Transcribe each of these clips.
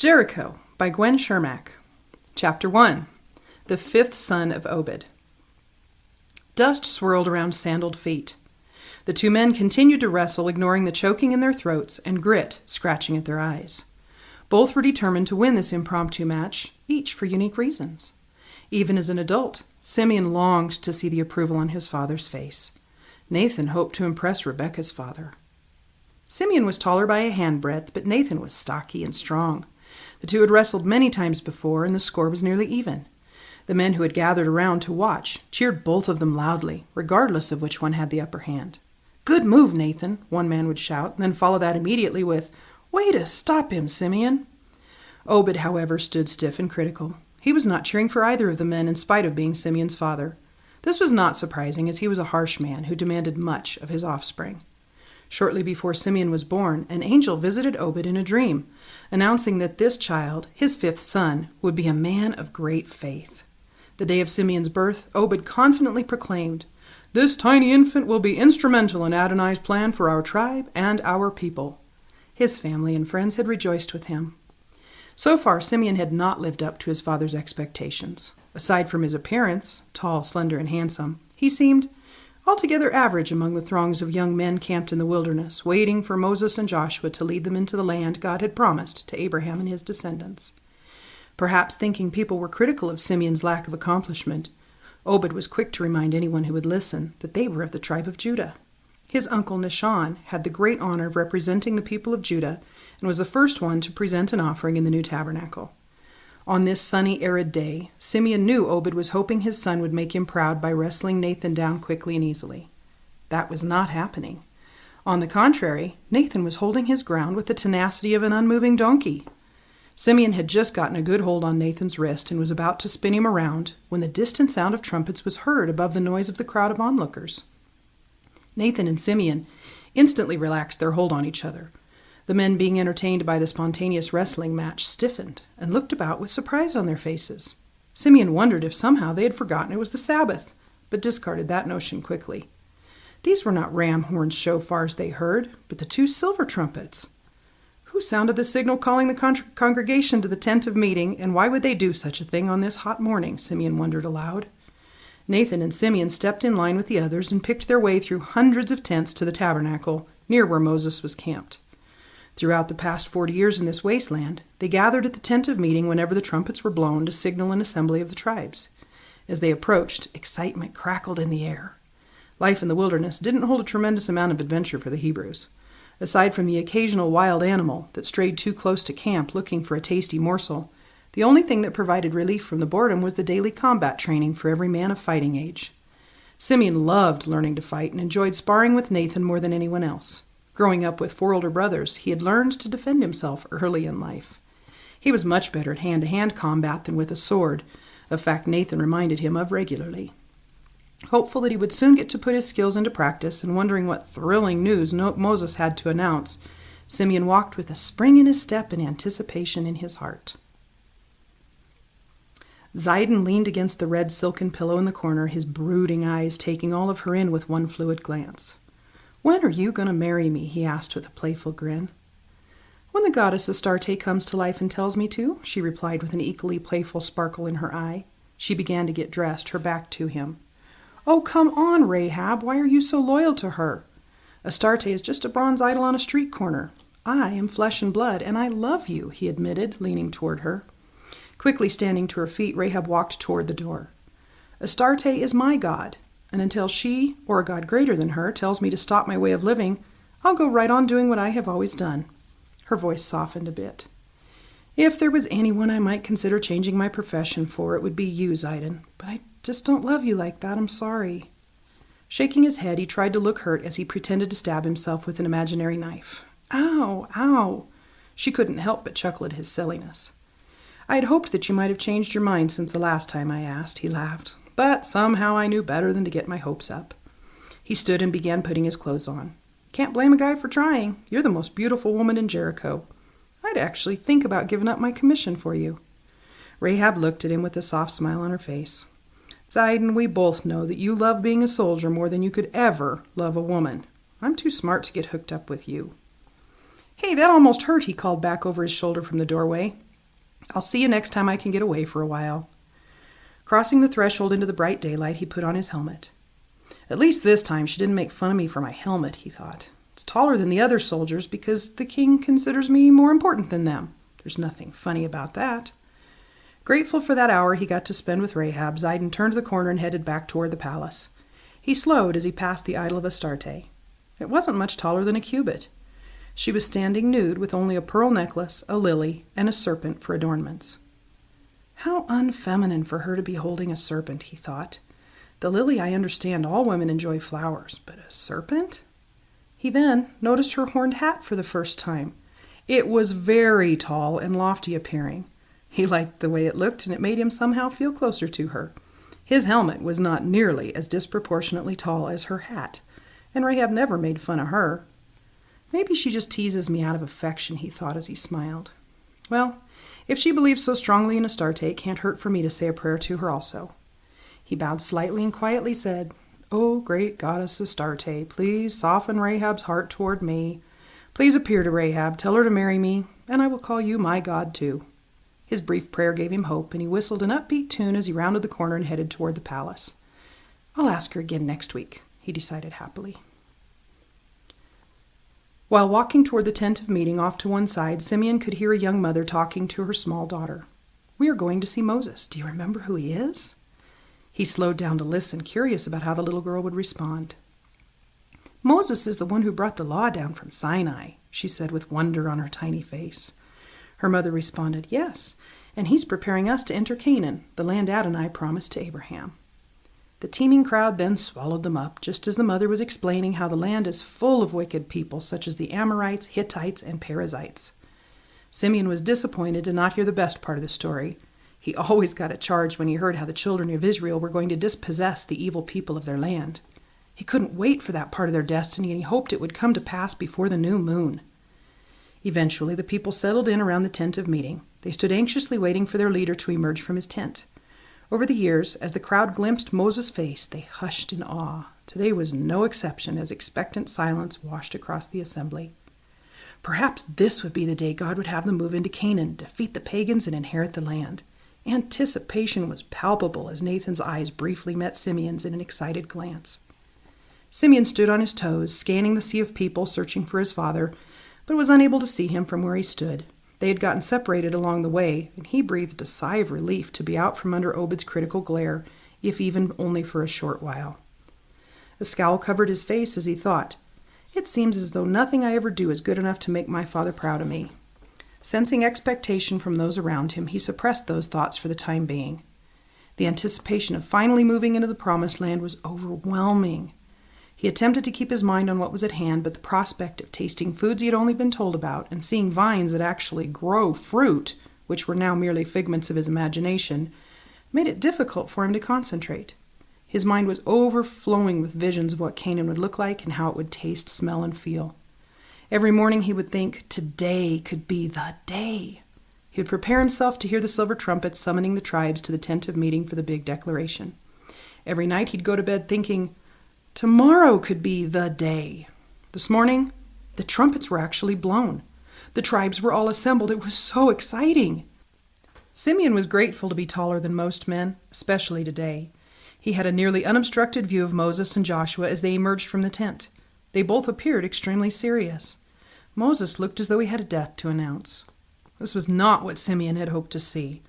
Jericho by Gwen Chermack. Chapter 1. The Fifth Son of Obed. Dust swirled around sandaled feet. The two men continued to wrestle, ignoring the choking in their throats and grit scratching at their eyes. Both were determined to win this impromptu match, each for unique reasons. Even as an adult, Simeon longed to see the approval on his father's face. Nathan hoped to impress Rebekah's father. Simeon was taller by a handbreadth, but Nathan was stocky and strong. The two had wrestled many times before, and the score was nearly even. The men who had gathered around to watch cheered both of them loudly, regardless of which one had the upper hand. "Good move, Nathan," one man would shout, and then follow that immediately with, "Way to stop him, Simeon." Obed, however, stood stiff and critical. He was not cheering for either of the men in spite of being Simeon's father. This was not surprising, as he was a harsh man who demanded much of his offspring. Shortly before Simeon was born, an angel visited Obed in a dream, announcing that this child, his fifth son, would be a man of great faith. The day of Simeon's birth, Obed confidently proclaimed, "This tiny infant will be instrumental in Adonai's plan for our tribe and our people." His family and friends had rejoiced with him. So far, Simeon had not lived up to his father's expectations. Aside from his appearance, tall, slender, and handsome, he seemed altogether average among the throngs of young men camped in the wilderness, waiting for Moses and Joshua to lead them into the land God had promised to Abraham and his descendants. Perhaps thinking people were critical of Simeon's lack of accomplishment, Obed was quick to remind anyone who would listen that they were of the tribe of Judah. His uncle Nahshon had the great honor of representing the people of Judah and was the first one to present an offering in the new tabernacle. On this sunny, arid day, Simeon knew Obed was hoping his son would make him proud by wrestling Nathan down quickly and easily. That was not happening. On the contrary, Nathan was holding his ground with the tenacity of an unmoving donkey. Simeon had just gotten a good hold on Nathan's wrist and was about to spin him around when the distant sound of trumpets was heard above the noise of the crowd of onlookers. Nathan and Simeon instantly relaxed their hold on each other. The men being entertained by the spontaneous wrestling match stiffened and looked about with surprise on their faces. Simeon wondered if somehow they had forgotten it was the Sabbath, but discarded that notion quickly. These were not ram horns shofars they heard, but the two silver trumpets. Who sounded the signal calling the congregation to the tent of meeting, and why would they do such a thing on this hot morning? Simeon wondered aloud. Nathan and Simeon stepped in line with the others and picked their way through hundreds of tents to the tabernacle, near where Moses was camped. Throughout the past 40 years in this wasteland, they gathered at the tent of meeting whenever the trumpets were blown to signal an assembly of the tribes. As they approached, excitement crackled in the air. Life in the wilderness didn't hold a tremendous amount of adventure for the Hebrews. Aside from the occasional wild animal that strayed too close to camp looking for a tasty morsel, the only thing that provided relief from the boredom was the daily combat training for every man of fighting age. Simeon loved learning to fight and enjoyed sparring with Nathan more than anyone else. Growing up with 4 older brothers, he had learned to defend himself early in life. He was much better at hand-to-hand combat than with a sword, a fact Nathan reminded him of regularly. Hopeful that he would soon get to put his skills into practice and wondering what thrilling news Moses had to announce, Simeon walked with a spring in his step and anticipation in his heart. Zidon leaned against the red silken pillow in the corner, his brooding eyes taking all of her in with one fluid glance. "When are you going to marry me?" he asked with a playful grin. "When the goddess Astarte comes to life and tells me to," she replied with an equally playful sparkle in her eye. She began to get dressed, her back to him. "Oh, come on, Rahab. Why are you so loyal to her? Astarte is just a bronze idol on a street corner. I am flesh and blood, and I love you," he admitted, leaning toward her. Quickly standing to her feet, Rahab walked toward the door. "Astarte is my god, and until she, or a god greater than her, tells me to stop my way of living, I'll go right on doing what I have always done." Her voice softened a bit. "If there was anyone I might consider changing my profession for, it would be you, Zidon. But I just don't love you like that. I'm sorry." Shaking his head, he tried to look hurt as he pretended to stab himself with an imaginary knife. "Ow, ow." She couldn't help but chuckle at his silliness. "I had hoped that you might have changed your mind since the last time I asked," he laughed. "But somehow I knew better than to get my hopes up." He stood and began putting his clothes on. "Can't blame a guy for trying. You're the most beautiful woman in Jericho. I'd actually think about giving up my commission for you." Rahab looked at him with a soft smile on her face. "Zidon, we both know that you love being a soldier more than you could ever love a woman. I'm too smart to get hooked up with you." "Hey, that almost hurt," he called back over his shoulder from the doorway. I'll see you next time I can get away for a while." Crossing the threshold into the bright daylight, he put on his helmet. "At least this time she didn't make fun of me for my helmet," he thought. "It's taller than the other soldiers because the king considers me more important than them. There's nothing funny about that." Grateful for that hour he got to spend with Rahab, Zidon turned the corner and headed back toward the palace. He slowed as he passed the idol of Astarte. It wasn't much taller than a cubit. She was standing nude with only a pearl necklace, a lily, and a serpent for adornments. How unfeminine for her to be holding a serpent, he thought. The lily, I understand, all women enjoy flowers, but a serpent? He then noticed her horned hat for the first time. It was very tall and lofty appearing. He liked the way it looked, and it made him somehow feel closer to her. His helmet was not nearly as disproportionately tall as her hat, and Rahab never made fun of her. Maybe she just teases me out of affection, he thought as he smiled. Well, if she believes so strongly in Astarte, it can't hurt for me to say a prayer to her also. He bowed slightly and quietly said, "O great goddess Astarte, please soften Rahab's heart toward me. Please appear to Rahab, tell her to marry me, and I will call you my god too." His brief prayer gave him hope, and he whistled an upbeat tune as he rounded the corner and headed toward the palace. "I'll ask her again next week," he decided happily. While walking toward the tent of meeting off to one side, Simeon could hear a young mother talking to her small daughter. "We are going to see Moses. Do you remember who he is?" He slowed down to listen, curious about how the little girl would respond. "Moses is the one who brought the law down from Sinai," she said with wonder on her tiny face. Her mother responded, "Yes, and he's preparing us to enter Canaan, the land Adonai promised to Abraham." The teeming crowd then swallowed them up, just as the mother was explaining how the land is full of wicked people such as the Amorites, Hittites, and Perizzites. Simeon was disappointed to not hear the best part of the story. He always got a charge when he heard how the children of Israel were going to dispossess the evil people of their land. He couldn't wait for that part of their destiny, and he hoped it would come to pass before the new moon. Eventually, the people settled in around the tent of meeting. They stood anxiously waiting for their leader to emerge from his tent. Over the years, as the crowd glimpsed Moses' face, they hushed in awe. Today was no exception as expectant silence washed across the assembly. Perhaps this would be the day God would have them move into Canaan, defeat the pagans, and inherit the land. Anticipation was palpable as Nathan's eyes briefly met Simeon's in an excited glance. Simeon stood on his toes, scanning the sea of people, searching for his father, but was unable to see him from where he stood. They had gotten separated along the way, and he breathed a sigh of relief to be out from under Obed's critical glare, if even only for a short while. A scowl covered his face as he thought, "It seems as though nothing I ever do is good enough to make my father proud of me." Sensing expectation from those around him, he suppressed those thoughts for the time being. The anticipation of finally moving into the promised land was overwhelming. He attempted to keep his mind on what was at hand, but the prospect of tasting foods he had only been told about and seeing vines that actually grow fruit, which were now merely figments of his imagination, made it difficult for him to concentrate. His mind was overflowing with visions of what Canaan would look like and how it would taste, smell, and feel. Every morning he would think, today could be the day. He would prepare himself to hear the silver trumpets summoning the tribes to the tent of meeting for the big declaration. Every night he'd go to bed thinking, tomorrow could be the day. This morning, the trumpets were actually blown. The tribes were all assembled. It was so exciting. Simeon was grateful to be taller than most men, especially today. He had a nearly unobstructed view of Moses and Joshua as they emerged from the tent. They both appeared extremely serious. Moses looked as though he had a death to announce. This was not what Simeon had hoped to see.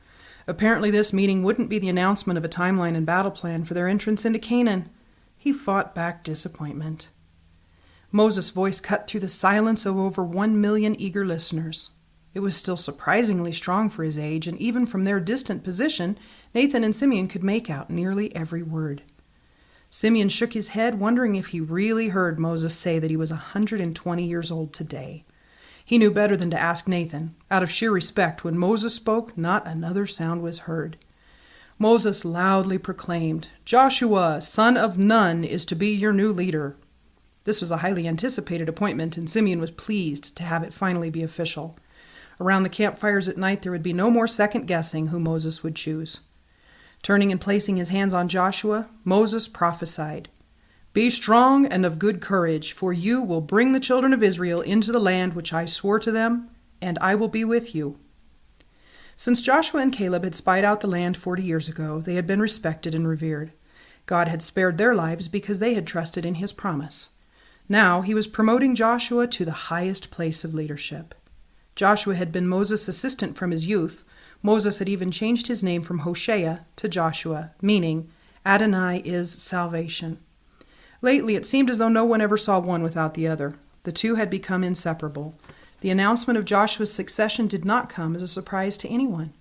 Apparently this meeting wouldn't be the announcement of a timeline and battle plan for their entrance into Canaan. He fought back disappointment. Moses' voice cut through the silence of over 1 million eager listeners. It was still surprisingly strong for his age, and even from their distant position, Nathan and Simeon could make out nearly every word. Simeon shook his head, wondering if he really heard Moses say that he was 120 years old today. He knew better than to ask Nathan. Out of sheer respect, when Moses spoke, not another sound was heard. Moses loudly proclaimed, "Joshua, son of Nun, is to be your new leader." This was a highly anticipated appointment, and Simeon was pleased to have it finally be official. Around the campfires at night, there would be no more second-guessing who Moses would choose. Turning and placing his hands on Joshua, Moses prophesied, "Be strong and of good courage, for you will bring the children of Israel into the land which I swore to them, and I will be with you." Since Joshua and Caleb had spied out the land 40 years ago, they had been respected and revered. God had spared their lives because they had trusted in his promise. Now he was promoting Joshua to the highest place of leadership. Joshua had been Moses' assistant from his youth. Moses had even changed his name from Hoshea to Joshua, meaning Adonai is salvation. Lately, it seemed as though no one ever saw one without the other. The two had become inseparable. The announcement of Joshua's succession did not come as a surprise to anyone.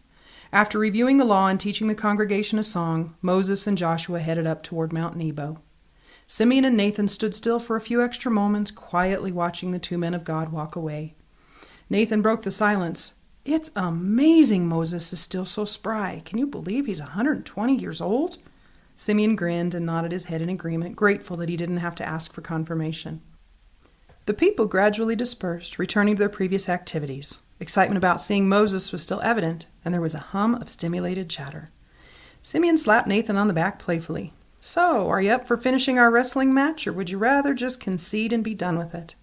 After reviewing the law and teaching the congregation a song, Moses and Joshua headed up toward Mount Nebo. Simeon and Nathan stood still for a few extra moments, quietly watching the two men of God walk away. Nathan broke the silence. "It's amazing Moses is still so spry. Can you believe he's 120 years old?" Simeon grinned and nodded his head in agreement, grateful that he didn't have to ask for confirmation. The people gradually dispersed, returning to their previous activities. Excitement about seeing Moses was still evident, and there was a hum of stimulated chatter. Simeon slapped Nathan on the back playfully. "So, are you up for finishing our wrestling match, or would you rather just concede and be done with it?"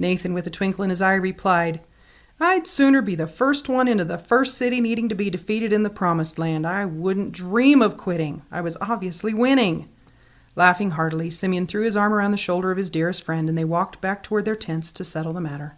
Nathan, with a twinkle in his eye, replied, "I'd sooner be the first one into the first city needing to be defeated in the promised land. I wouldn't dream of quitting. I was obviously winning." Laughing heartily, Simeon threw his arm around the shoulder of his dearest friend, and they walked back toward their tents to settle the matter.